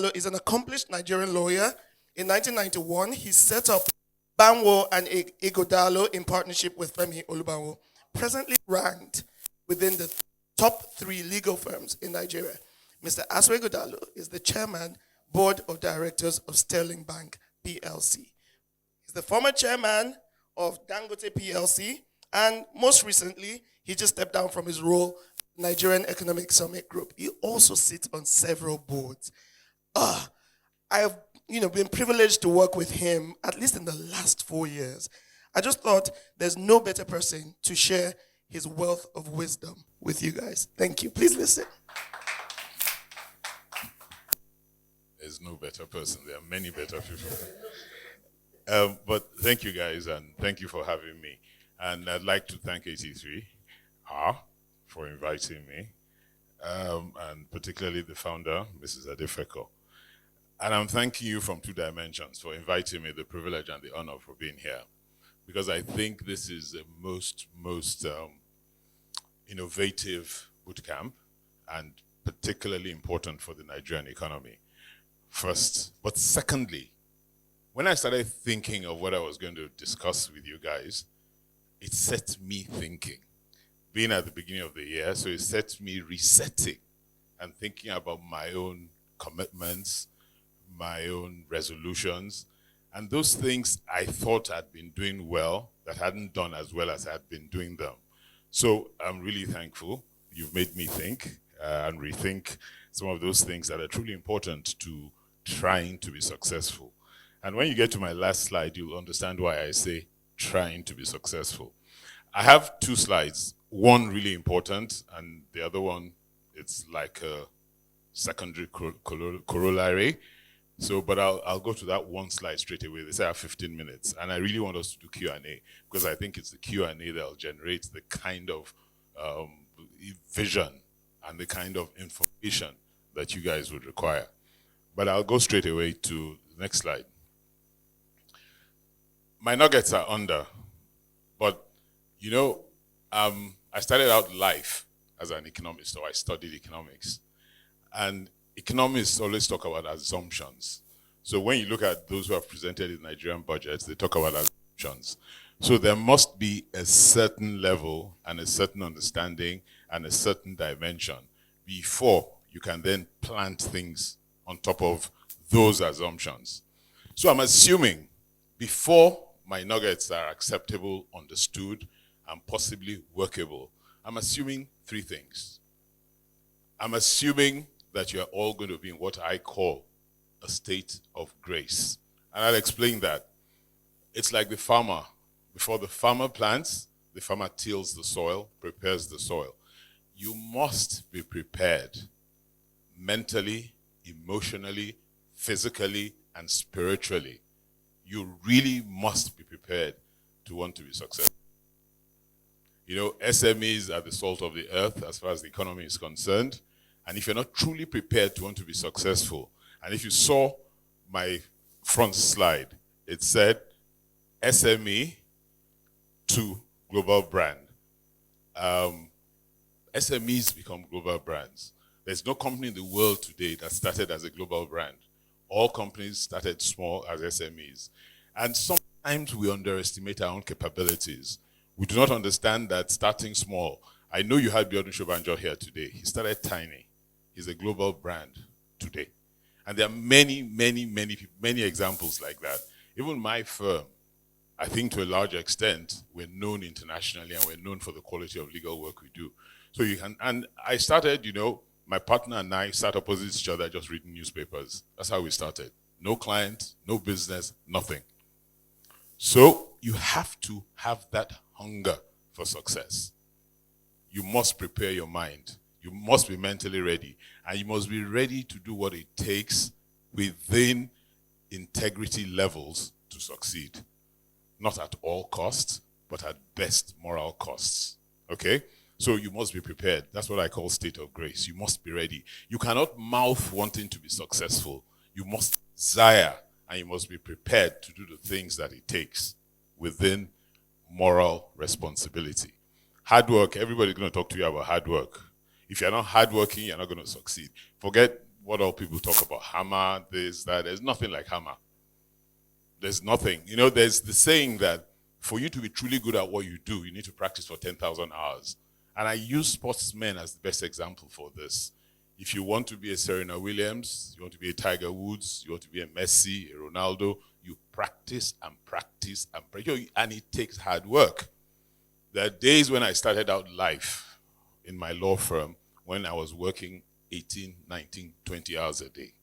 Ighodalo is an accomplished Nigerian lawyer. In 1991, he set up Banwo and Ighodalo in partnership with Femi Olubanwo, presently ranked within the top 3 legal firms in Nigeria. Mr. Asue Ighodalo is the chairman, board of directors of Sterling Bank PLC. He's the former chairman of Dangote PLC, and most recently, he just stepped down from his role Nigerian Economic Summit Group. He also sits on several boards. I have been privileged to work with him at least in the last 4 years. I just thought there's no better person to share his wealth of wisdom with you guys. Thank you. Please listen. There's no better person. There are many better people. But thank you guys, and thank you for having me. And I'd like to thank 83 for inviting me, and particularly the founder, Mrs. Adefeko. And I'm thanking you from 2 dimensions for inviting me, the privilege and the honor for being here. Because I think this is the most innovative bootcamp, and particularly important for the Nigerian economy. First, but secondly, when I started thinking of what I was going to discuss with you guys, it set me thinking. Being at the beginning of the year, so it set me resetting and thinking about my own commitments, my own resolutions, and those things I thought I'd been doing well that hadn't done as well as I'd been doing them. So I'm really thankful. You've made me think and rethink some of those things that are truly important to trying to be successful. And when you get to my last slide, you'll understand why I say trying to be successful. I have 2 slides, one really important, and the other one, it's like a secondary corollary. So, but I'll go to that one slide straight away. They say I have 15 minutes, and I really want us to do Q&A, because I think it's the Q&A that'll generate the kind of vision and the kind of information that you guys would require. But I'll go straight away to the next slide. My nuggets are under, but I started out life as an economist, so I studied economics. And economists always talk about assumptions. So when you look at those who have presented in Nigerian budgets, they talk about assumptions. So there must be a certain level and a certain understanding and a certain dimension before you can then plant things on top of those assumptions. So I'm assuming before my nuggets are acceptable, understood, and possibly workable, I'm assuming 3 things. I'm assuming that you are all going to be in what I call a state of grace. And I'll explain that. It's like the farmer. Before the farmer plants, the farmer tills the soil, prepares the soil. You must be prepared mentally, emotionally, physically, and spiritually. You really must be prepared to want to be successful. SMEs are the salt of the earth as far as the economy is concerned. And if you're not truly prepared to want to be successful, and if you saw my front slide, it said SME to global brand. SMEs become global brands. There's no company in the world today that started as a global brand. All companies started small as SMEs. And sometimes we underestimate our own capabilities. We do not understand that starting small. I know you had Biodun Shobanjo here today. He started tiny. He's a global brand today. And there are many, many, many, many examples like that. Even my firm, I think to a large extent, we're known internationally and we're known for the quality of legal work we do. So and I started, my partner and I sat opposite each other just reading newspapers. That's how we started. No client, no business, nothing. So you have to have that hunger for success. You must prepare your mind. You must be mentally ready. And you must be ready to do what it takes within integrity levels to succeed. Not at all costs, but at best moral costs. Okay? So you must be prepared. That's what I call state of grace. You must be ready. You cannot mouth wanting to be successful. You must desire, and you must be prepared to do the things that it takes within moral responsibility. Hard work, everybody's going to talk to you about hard work. If you're not hardworking, you're not going to succeed. Forget what all people talk about, hammer, this, that. There's nothing like hammer. There's nothing. You know, there's the saying that for you to be truly good at what you do, you need to practice for 10,000 hours. And I use sportsmen as the best example for this. If you want to be a Serena Williams, you want to be a Tiger Woods, you want to be a Messi, a Ronaldo, you practice and practice and practice, and it takes hard work. There are days when I started out life in my law firm when I was working 18, 19, 20 hours a day.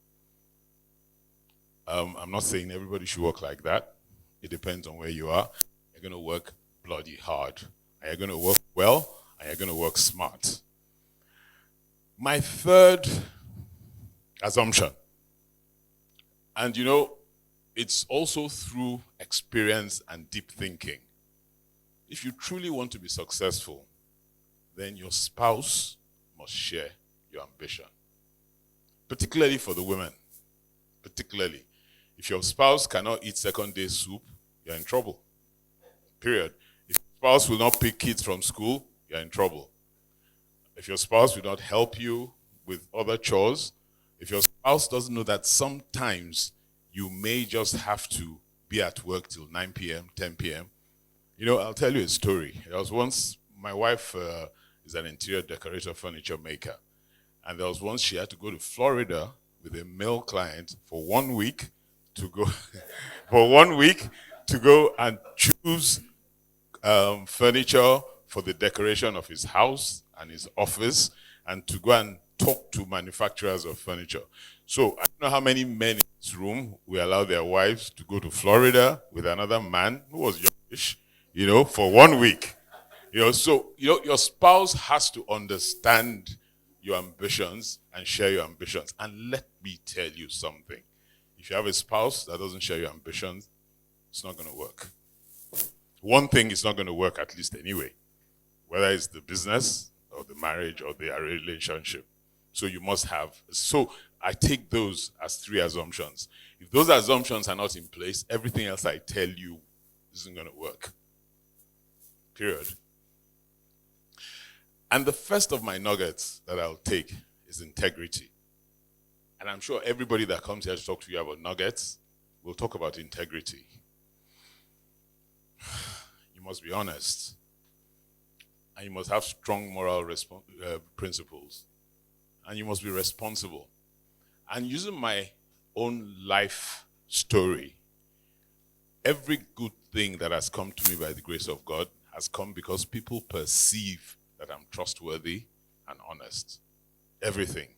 I'm not saying everybody should work like that. It depends on where you are. You're going to work bloody hard. And you're going to work well, and you're going to work smart. My third assumption, and you know, it's also through experience and deep thinking. If you truly want to be successful, then your spouse must share your ambition. Particularly for the women. Particularly. If your spouse cannot eat second day soup, you're in trouble. Period. If your spouse will not pick kids from school, you're in trouble. If your spouse will not help you with other chores, if your spouse doesn't know that sometimes you may just have to be at work till 9 p.m., 10 p.m. You know, I'll tell you a story. There was once, my wife is an interior decorator, furniture maker. And there was once she had to go to Florida with a male client for 1 week to go, for 1 week to go and choose furniture for the decoration of his house and his office, and to go and talk to manufacturers of furniture. So I don't know how many men in this room will allow their wives to go to Florida with another man who was youngish, you know, for 1 week. You know, so your spouse has to understand your ambitions and share your ambitions. And let me tell you something. If you have a spouse that doesn't share your ambitions, it's not going to work. One thing is not going to work, at least anyway, whether it's the business or the marriage or the relationship. So you must have. So I take those as three assumptions. If those assumptions are not in place, everything else I tell you isn't going to work. Period. And the first of my nuggets that I'll take is integrity. And I'm sure everybody that comes here to talk to you about nuggets will talk about integrity. You must be honest. And you must have strong moral principles. And you must be responsible. And using my own life story, every good thing that has come to me by the grace of God has come because people perceive that I'm trustworthy and honest. Everything.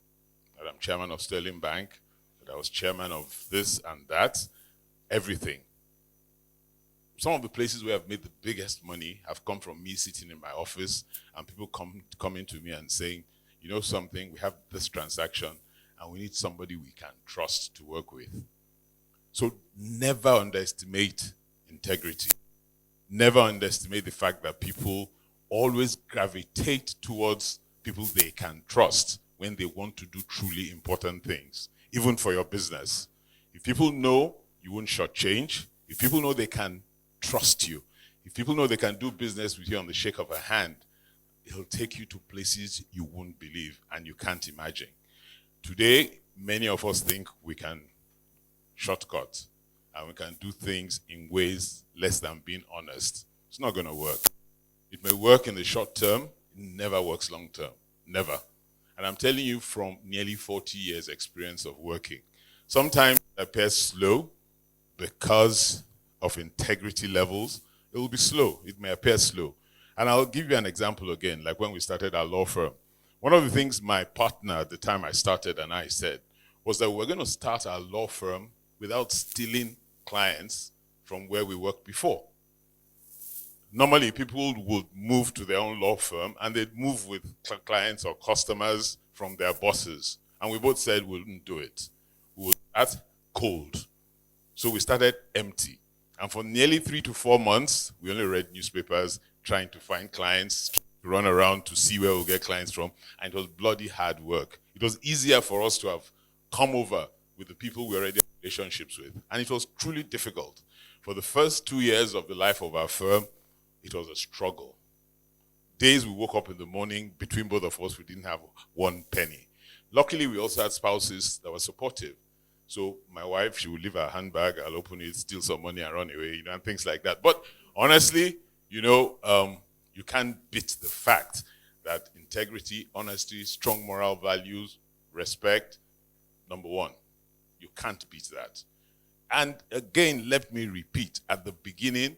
That I'm chairman of Sterling Bank, that I was chairman of this and that, everything. Some of the places where I've made the biggest money have come from me sitting in my office and people coming to me and saying, you know something, we have this transaction and we need somebody we can trust to work with. So never underestimate integrity. Never underestimate the fact that people always gravitate towards people they can trust when they want to do truly important things, even for your business. If people know you won't shortchange, if people know they can trust you, if people know they can do business with you on the shake of a hand, it'll take you to places you won't believe and you can't imagine. Today, many of us think we can shortcut and we can do things in ways less than being honest. It's not going to work. It may work in the short term, it never works long term. Never. And I'm telling you from nearly 40 years experience of working. Sometimes it appears slow because of integrity levels. It will be slow. It may appear slow. And I'll give you an example again, like when we started our law firm. One of the things my partner at the time I started and I said was that we're going to start our law firm without stealing clients from where we worked before. Normally, people would move to their own law firm and they'd move with clients or customers from their bosses. And we both said we wouldn't do it. We would start cold. So we started empty. And for nearly 3 to 4 months, we only read newspapers trying to find clients, to run around to see where we'll get clients from. And it was bloody hard work. It was easier for us to have come over with the people we already had relationships with. And it was truly difficult. For the first 2 years of the life of our firm, it was a struggle. Days we woke up in the morning, between both of us, we didn't have 1 penny. Luckily, we also had spouses that were supportive. So my wife, she would leave her handbag, I'll open it, steal some money and run away, and things like that. But honestly, you can't beat the fact that integrity, honesty, strong moral values, respect, number one. You can't beat that. And again, let me repeat, at the beginning,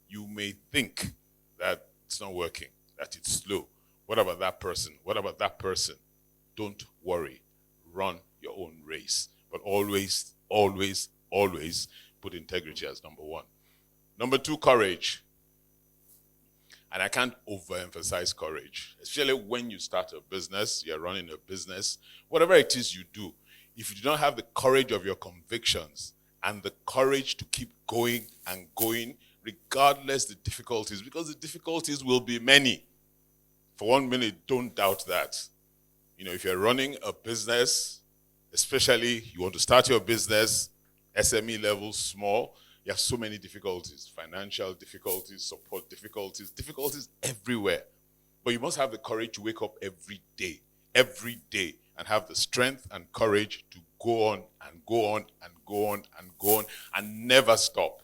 you may think that it's not working, that it's slow. What about that person? What about that person? Don't worry. Run your own race. But always, always, always put integrity as number one. Number two, courage. And I can't overemphasize courage, especially when you start a business, you're running a business, whatever it is you do. If you do not have the courage of your convictions and the courage to keep going and going, regardless the difficulties, because the difficulties will be many. For 1 minute, don't doubt that. If you're running a business, especially you want to start your business, SME level, small, you have so many difficulties, financial difficulties, support difficulties everywhere. But you must have the courage to wake up every day, and have the strength and courage to go on and go on and go on and go on and never stop.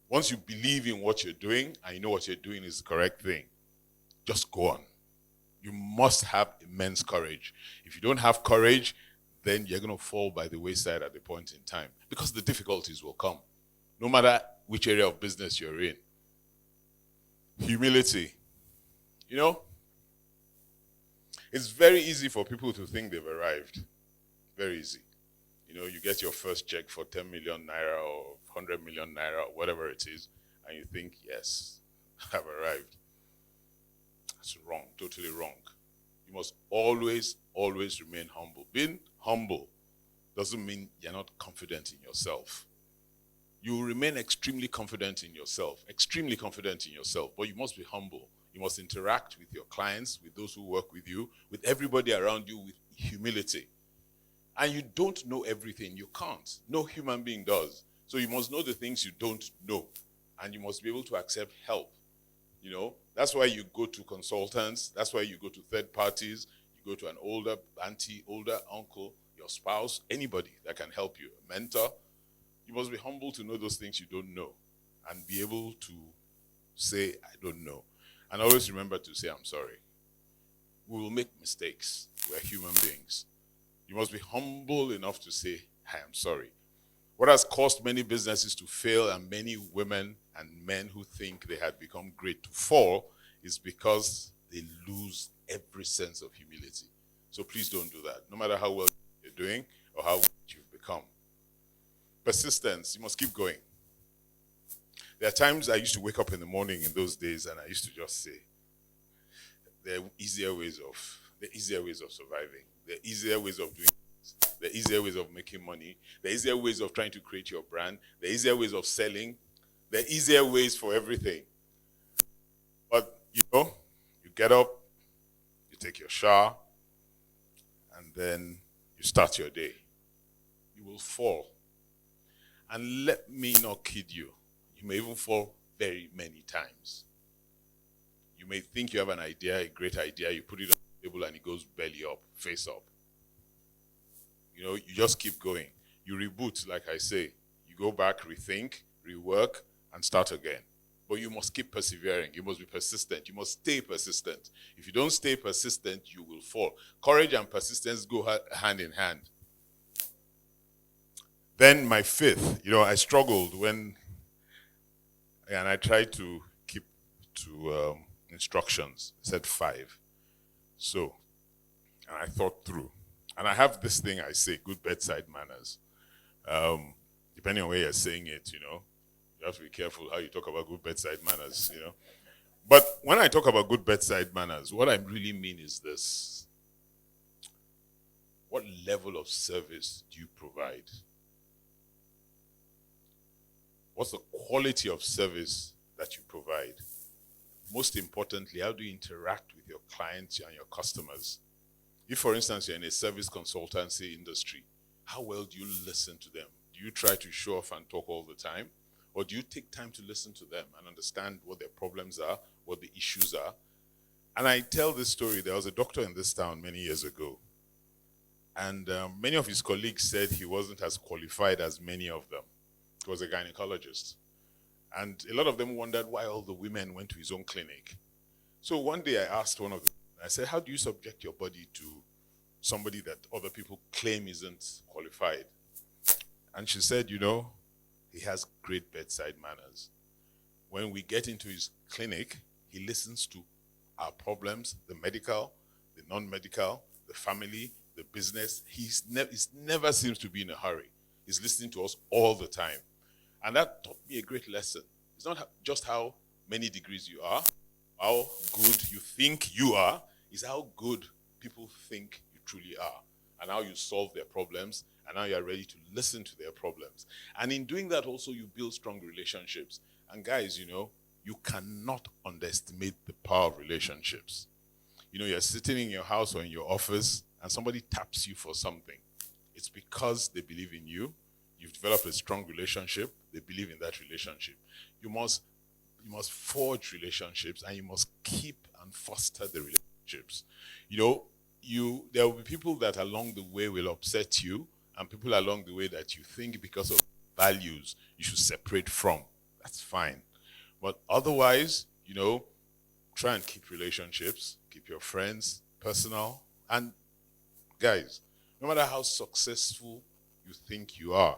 Once you believe in what you're doing and you know what you're doing is the correct thing, just go on. You must have immense courage. If you don't have courage, then you're going to fall by the wayside at the point in time because the difficulties will come, no matter which area of business you're in. Humility. It's very easy for people to think they've arrived. Very easy. You get your first check for 10 million naira or 100 million naira or whatever it is, and you think, yes, I've arrived. That's wrong, totally wrong. You must always, always remain humble. Being humble doesn't mean you're not confident in yourself. You will remain extremely confident in yourself, but you must be humble. You must interact with your clients, with those who work with you, with everybody around you with humility. And you don't know everything. You can't. No human being does. So you must know the things you don't know. And you must be able to accept help. That's why you go to consultants. That's why you go to third parties. You go to an older auntie, older uncle, your spouse, anybody that can help you, a mentor. You must be humble to know those things you don't know and be able to say, I don't know. And always remember to say, I'm sorry. We will make mistakes. We're human beings. You must be humble enough to say, I am sorry. What has caused many businesses to fail and many women and men who think they had become great to fall is because they lose every sense of humility. So please don't do that, no matter how well you're doing or how good you've become. Persistence, you must keep going. There are times I used to wake up in the morning in those days and I used to just say, there are easier ways of surviving. There are easier ways of doing things. There are easier ways of making money. There are easier ways of trying to create your brand. There are easier ways of selling. There are easier ways for everything. But, you get up, you take your shower, and then you start your day. You will fall. And let me not kid you. You may even fall very many times. You may think you have an idea, a great idea, you put it on the table and it goes belly up, face up. You just keep going. You reboot, like I say. You go back, rethink, rework, and start again. But you must keep persevering. You must be persistent. You must stay persistent. If you don't stay persistent, you will fall. Courage and persistence go hand in hand. Then my fifth, I struggled and I tried to keep to instructions. It said 5. So, and I thought through. And I have this thing I say, good bedside manners. Depending on where you're saying it, you have to be careful how you talk about good bedside manners, But when I talk about good bedside manners, what I really mean is this. What level of service do you provide? What's the quality of service that you provide? Most importantly, how do you interact with your clients and your customers? If, for instance, you're in a service consultancy industry, how well do you listen to them? Do you try to show off and talk all the time? Or do you take time to listen to them and understand what their problems are, what the issues are? And I tell this story. There was a doctor in this town many years ago. And many of his colleagues said he wasn't as qualified as many of them. He was a gynecologist. And a lot of them wondered why all the women went to his own clinic. So one day I asked one of them, I said, how do you subject your body to somebody that other people claim isn't qualified? And she said, he has great bedside manners. When we get into his clinic, he listens to our problems, the medical, the non-medical, the family, the business. He never seems to be in a hurry. He's listening to us all the time. And that taught me a great lesson. It's not just how many degrees you are, how good you think you are, it's how good people think you truly are, and how you solve their problems, and how you are ready to listen to their problems. And in doing that also, you build strong relationships. And guys, you cannot underestimate the power of relationships. You're sitting in your house or in your office, and somebody taps you for something. It's because they believe in you. You've developed a strong relationship. They believe in that relationship. You must forge relationships, and you must keep and foster the relationships. There will be people that along the way will upset you, and people along the way that you think because of values you should separate from. That's fine. But otherwise, try and keep relationships, keep your friends personal. And guys, no matter how successful you think you are,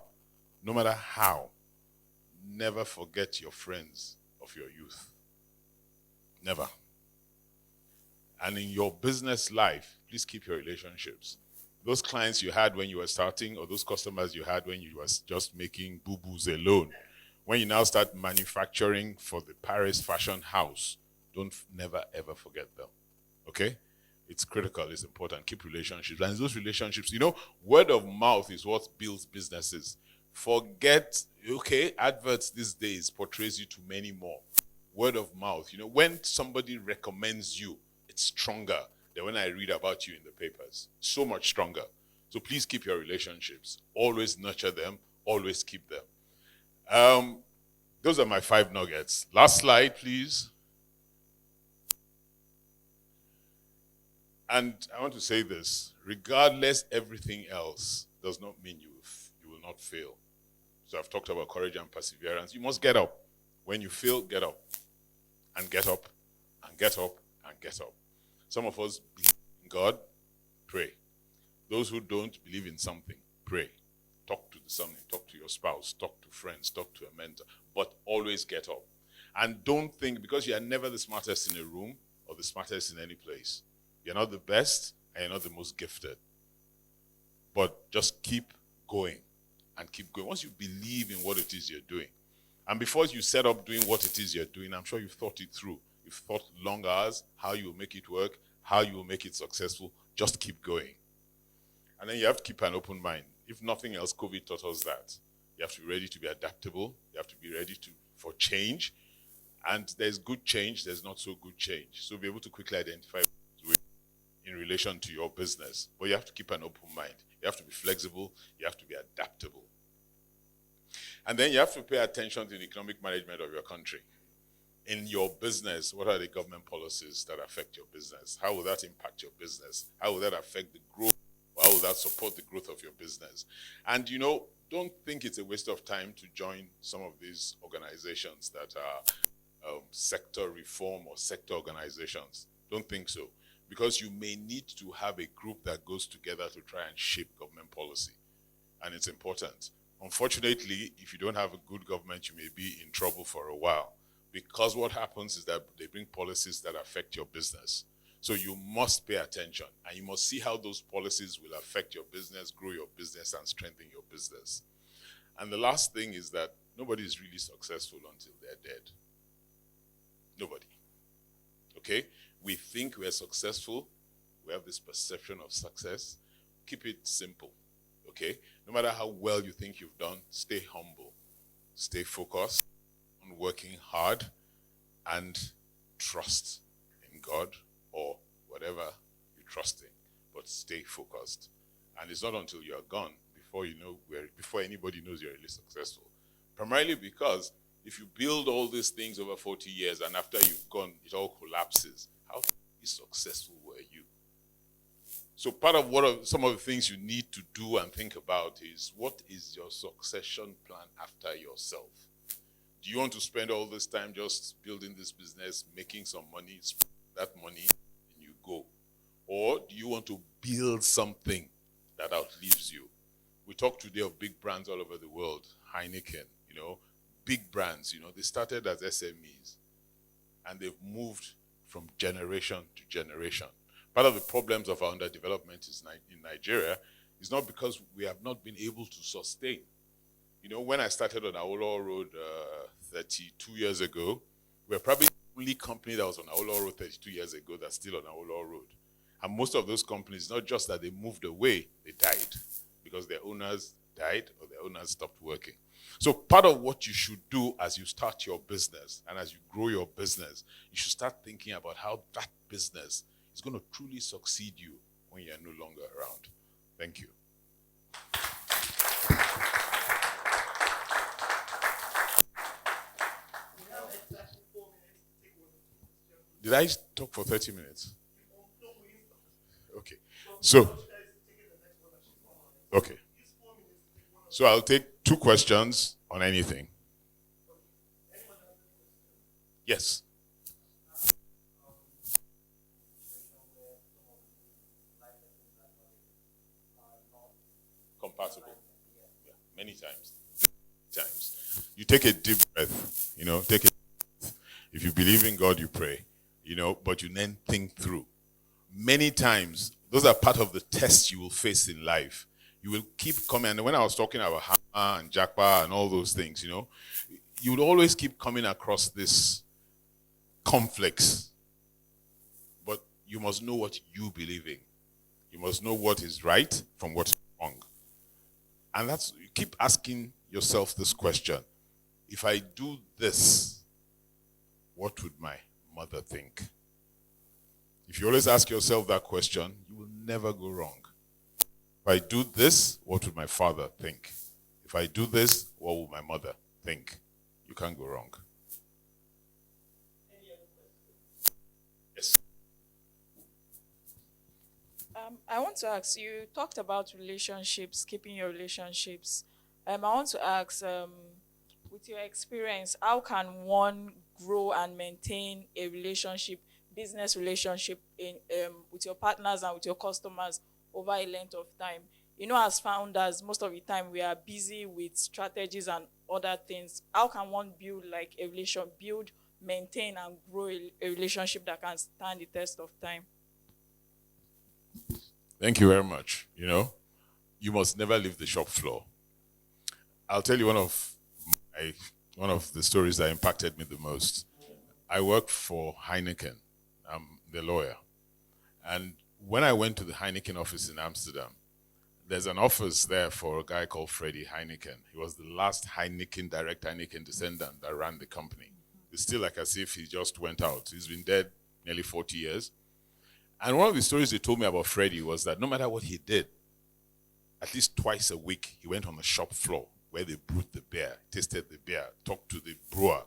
no matter how, never forget your friends of your youth. Never. And in your business life, please keep your relationships. Those clients you had when you were starting, or those customers you had when you were just making boo-boos alone, when you now start manufacturing for the Paris fashion house, never ever forget them. Okay? It's critical, it's important. Keep relationships. And those relationships, word of mouth is what builds businesses. Forget, adverts these days portrays you to many more. Word of mouth, when somebody recommends you, it's stronger than when I read about you in the papers. So much stronger. So please keep your relationships. Always nurture them. Always keep them. Those are my 5 nuggets. Last slide, please. And I want to say this. Regardless, everything else does not mean you will not fail. So I've talked about courage and perseverance. You must get up. When you fail, get up. And get up. And get up. And get up. Some of us believe in God, pray. Those who don't believe in something, pray. Talk to something, talk to your spouse, talk to friends, talk to a mentor. But always get up. And don't think, because you are never the smartest in a room or the smartest in any place. You're not the best and you're not the most gifted. But just keep going and keep going. Once you believe in what it is you're doing, and before you set up doing what it is you're doing, I'm sure you've thought it through. You've thought long hours, how you will make it work, how you will make it successful. Just keep going. And then you have to keep an open mind. If nothing else, COVID taught us that. You have to be ready to be adaptable. You have to be ready for change. And there's good change, there's not so good change. So be able to quickly identify in relation to your business. But you have to keep an open mind. You have to be flexible. You have to be adaptable. And then you have to pay attention to the economic management of your country. In your business, what are the government policies that affect your business? How will that impact your business? How will that affect the growth? How will that support the growth of your business? And don't think it's a waste of time to join some of these organizations that are sector reform or sector organizations. Don't think so. Because you may need to have a group that goes together to try and shape government policy. And it's important. Unfortunately, if you don't have a good government, you may be in trouble for a while. Because what happens is that they bring policies that affect your business. So you must pay attention, and you must see how those policies will affect your business, grow your business, and strengthen your business. And the last thing is that nobody is really successful until they're dead. Nobody. Okay? We think we're successful. We have this perception of success. Keep it simple. Okay? No matter how well you think you've done, stay humble. Stay focused on working hard and trust in God or whatever you trust in. But stay focused. And it's not until you're gone before anybody knows you're really successful. Primarily because if you build all these things over 40 years and after you've gone, it all collapses. How successful were you? So part of what are some of the things you need to do and think about is, what is your succession plan after yourself? Do you want to spend all this time just building this business, making some money, spend that money, and you go? Or do you want to build something that outlives you? We talk today of big brands all over the world, Heineken, big brands, they started as SMEs and they've moved from generation to generation. Part of the problems of our underdevelopment in Nigeria is not because we have not been able to sustain. When I started on Awolowo Road 32 years ago, we were probably the only company that was on Awolowo Road 32 years ago that's still on Awolowo Road. And most of those companies, not just that they moved away, they died because their owners died or their owners stopped working. So part of what you should do as you start your business and as you grow your business, you should start thinking about how that business is going to truly succeed you when you're no longer around. Thank you. Did I talk for 30 minutes? Okay. Okay. So I'll take 2 questions on anything. Yes. Compatible. Yeah. Many times. You take a deep breath, take a if you believe in God, you pray, but you then think through. Many times, those are part of the tests you will face in life. You will keep coming, and when I was talking about Hammer and Jackpa and all those things, you would always keep coming across this conflicts. But you must know what you believe in. You must know what is right from what is wrong. And you keep asking yourself this question. If I do this, what would my mother think? If you always ask yourself that question, you will never go wrong. If I do this, what would my father think? If I do this, what will my mother think? You can't go wrong. Any other questions? Yes. I want to ask, you talked about relationships, keeping your relationships. I want to ask, with your experience, how can one grow and maintain a relationship, business relationship with your partners and with your customers over a length of time? As founders, most of the time we are busy with strategies and other things. How can one build maintain and grow a relationship that can stand the test of time? Thank you very much. You must never leave the shop floor. I'll tell you one of the stories that impacted me the most. I work for Heineken. I'm the lawyer. And when I went to the Heineken office in Amsterdam, there's an office there for a guy called Freddie Heineken. He was the last direct Heineken descendant that ran the company. It's still like as if he just went out. He's been dead nearly 40 years. And one of the stories they told me about Freddie was that no matter what he did, at least twice a week, he went on the shop floor where they brewed the beer, tasted the beer, talked to the brewer.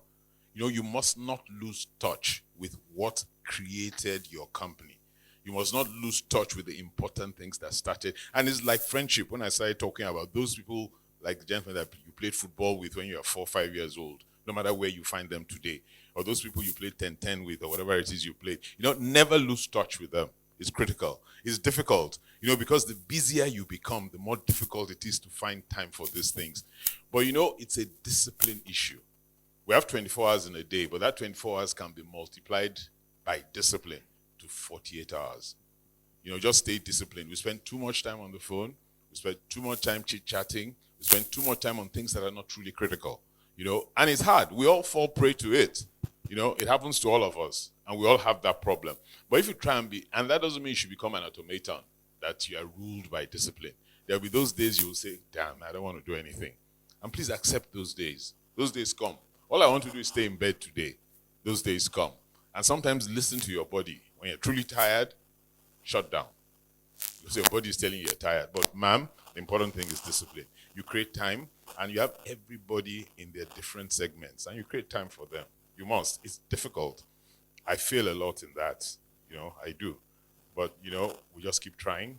You must not lose touch with what created your company. You must not lose touch with the important things that started. And it's like friendship. When I started talking about those people, like the gentleman that you played football with when you were 4 or 5 years old, no matter where you find them today, or those people you played 10-10 with, or whatever it is you played, never lose touch with them. It's critical. It's difficult, because the busier you become, the more difficult it is to find time for these things. But it's a discipline issue. We have 24 hours in a day, but that 24 hours can be multiplied by discipline to 48 hours. Just stay disciplined. We spend too much time on the phone. We spend too much time chit-chatting. We spend too much time on things that are not truly critical. And it's hard. We all fall prey to it. It happens to all of us, and we all have that problem. But if you try and that doesn't mean you should become an automaton, that you are ruled by discipline. There'll be those days you will say, damn, I don't want to do anything. And please accept those days. Those days come. All I want to do is stay in bed today. Those days come. And sometimes listen to your body. When you're truly tired, shut down. Because your body is telling you you're tired. But ma'am, the important thing is discipline. You create time, and you have everybody in their different segments, and you create time for them. You must. It's difficult. I fail a lot in that. I do. But, we just keep trying,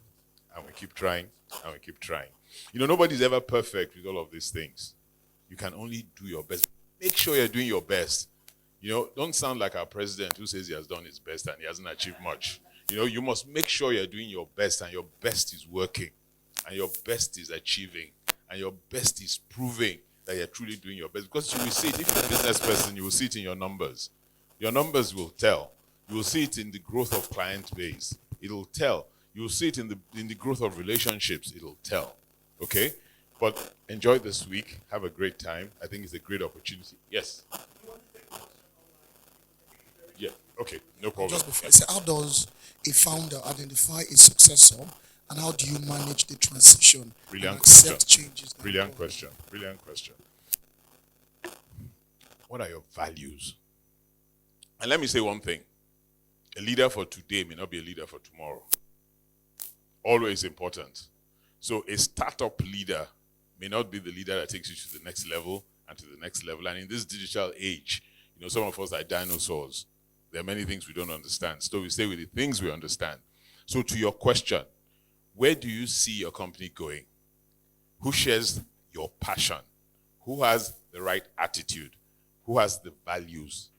and we keep trying, and we keep trying. Nobody's ever perfect with all of these things. You can only do your best. Make sure you're doing your best. Don't sound like our president who says he has done his best and he hasn't achieved much. You must make sure you're doing your best and your best is working and your best is achieving and your best is proving that you're truly doing your best. Because you will see it, if you're a business person, you will see it in your numbers. Your numbers will tell. You will see it in the growth of client base. It'll tell. You will see it in the growth of relationships. It'll tell. Okay? But enjoy this week. Have a great time. I think it's a great opportunity. Yes? Yeah. Okay. No problem. Just before I say, how does a founder identify a successor, and how do you manage the transition Brilliant and accept question. changes? Brilliant question. Brilliant question. What are your values? And let me say one thing. A leader for today may not be a leader for tomorrow. Always important. So a startup leader may not be the leader that takes you to the next level and to the next level. And in this digital age, some of us are dinosaurs. There are many things we don't understand. So we stay with the things we understand. So to your question, where do you see your company going? Who shares your passion? Who has the right attitude? Who has the values?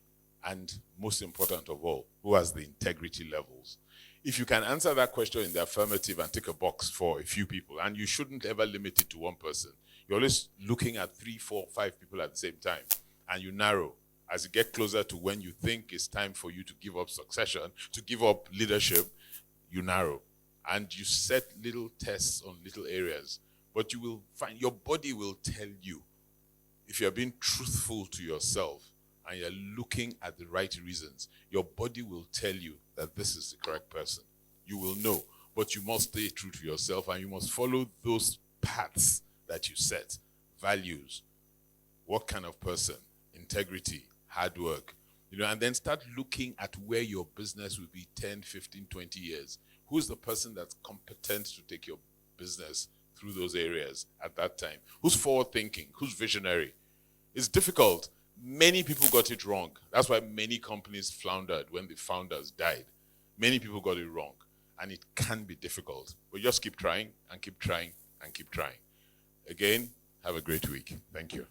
And most important of all, who has the integrity levels? If you can answer that question in the affirmative and tick a box for a few people, and you shouldn't ever limit it to one person. You're always looking at 3, 4, 5 people at the same time, and you narrow. As you get closer to when you think it's time for you to give up succession, to give up leadership, you narrow. And you set little tests on little areas. But you will find, your body will tell you, if you're being truthful to yourself and you're looking at the right reasons, your body will tell you that this is the correct person. You will know. But you must stay true to yourself and you must follow those paths that you set. Values. What kind of person? Integrity. Hard work, and then start looking at where your business will be 10, 15, 20 years. Who's the person that's competent to take your business through those areas at that time? Who's forward thinking? Who's visionary? It's difficult. Many people got it wrong. That's why many companies floundered when the founders died. Many people got it wrong. And it can be difficult. But just keep trying and keep trying and keep trying. Again, have a great week. Thank you.